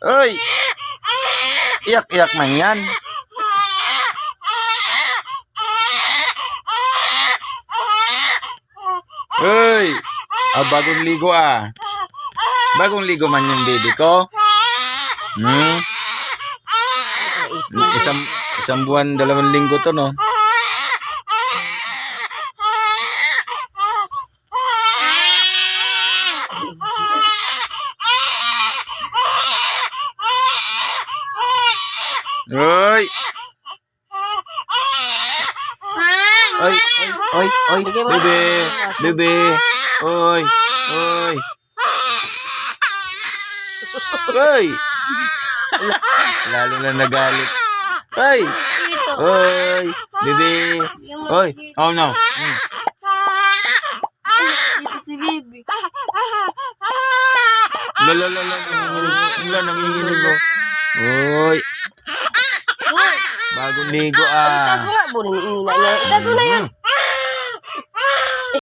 Uy! Iyak-iyak man yan. Uy! Bagong ligo ah. Bagong ligo man yung baby ko. Isang buwan, 2 linggo to, no? Uy! Oy, bebe, bebe, oy, oy. Oy! Lalo na nagalit. Oy! Oy! Bebe! Oy! Oh no! Dito si Bibi. Nanginginig mo. Oy! Uy! Bagong ligo ah. Itaas mo nga. Bunin ina niya. Itaas mo na yan.